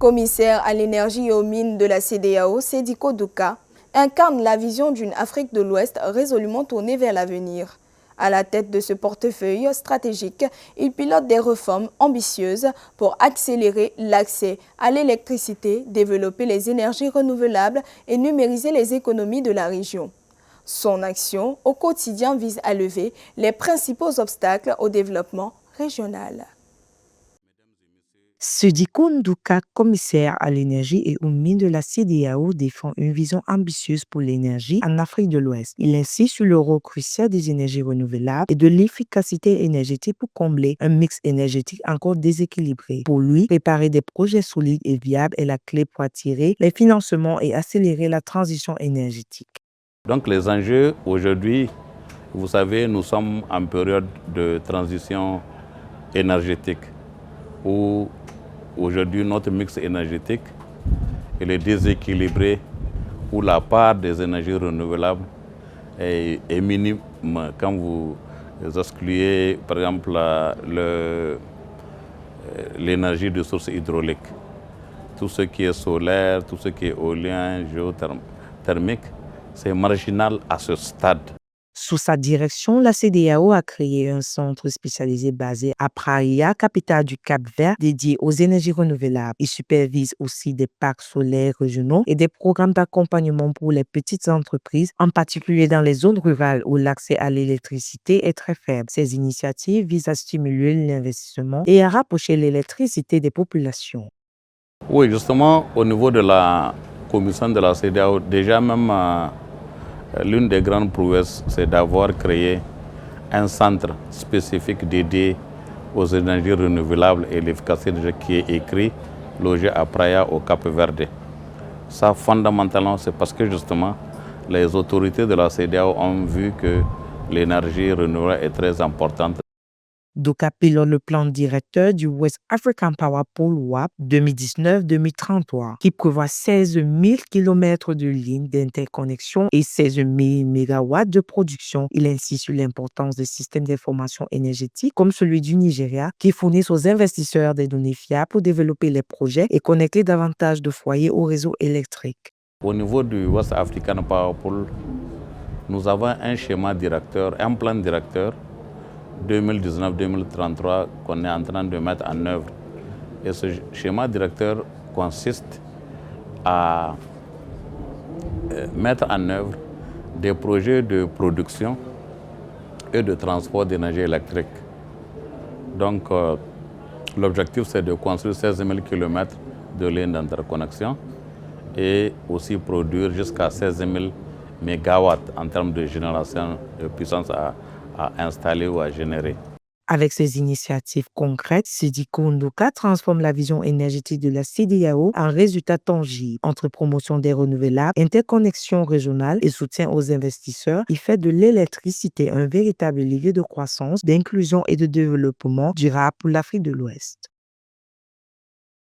Commissaire à l'énergie et aux mines de la CEDEAO, Sediko Douka, incarne la vision d'une Afrique de l'Ouest résolument tournée vers l'avenir. À la tête de ce portefeuille stratégique, il pilote des réformes ambitieuses pour accélérer l'accès à l'électricité, développer les énergies renouvelables et numériser les économies de la région. Son action au quotidien vise à lever les principaux obstacles au développement régional. Sediko Douka, commissaire à l'énergie et aux mines de la CEDEAO, défend une vision ambitieuse pour l'énergie en Afrique de l'Ouest. Il insiste sur le rôle crucial des énergies renouvelables et de l'efficacité énergétique pour combler un mix énergétique encore déséquilibré. Pour lui, préparer des projets solides et viables est la clé pour attirer les financements et accélérer la transition énergétique. Donc les enjeux aujourd'hui, vous savez, nous sommes en période de transition énergétique où aujourd'hui notre mix énergétique il est déséquilibré, où la part des énergies renouvelables est minime quand vous excluez par exemple l'énergie de source hydraulique. Tout ce qui est solaire, tout ce qui est éolien, géothermique, c'est marginal à ce stade. Sous sa direction, la CEDEAO a créé un centre spécialisé basé à Praia, capitale du Cap-Vert, dédié aux énergies renouvelables. Il supervise aussi des parcs solaires régionaux et des programmes d'accompagnement pour les petites entreprises, en particulier dans les zones rurales où l'accès à l'électricité est très faible. Ces initiatives visent à stimuler l'investissement et à rapprocher l'électricité des populations. Oui, justement, au niveau de la commission de la CEDEAO, déjà même l'une des grandes prouesses, c'est d'avoir créé un centre spécifique dédié aux énergies renouvelables et l'efficacité qui est écrit, logé à Praia au Cap-Verde. Ça, fondamentalement, c'est parce que justement, les autorités de la CEDEAO ont vu que l'énergie renouvelable est très importante. Douka pilote le plan directeur du West African Power Pool WAP 2019-2033, qui prévoit 16 000 km de lignes d'interconnexion et 16 000 MW de production. Il insiste sur l'importance des systèmes d'information énergétique comme celui du Nigeria, qui fournissent aux investisseurs des données fiables pour développer les projets et connecter davantage de foyers au réseau électrique. Au niveau du West African Power Pool, nous avons un schéma directeur, un plan directeur 2019-2033 qu'on est en train de mettre en œuvre. Et ce schéma directeur consiste à mettre en œuvre des projets de production et de transport d'énergie électrique. Donc, l'objectif, c'est de construire 16 000 km de lignes d'interconnexion et aussi produire jusqu'à 16 000 MW en termes de génération de puissance à installer ou à générer. Avec ces initiatives concrètes, Sediko Douka transforme la vision énergétique de la CEDEAO en résultats tangibles. Entre promotion des renouvelables, interconnexion régionale et soutien aux investisseurs, il fait de l'électricité un véritable levier de croissance, d'inclusion et de développement durable pour l'Afrique de l'Ouest.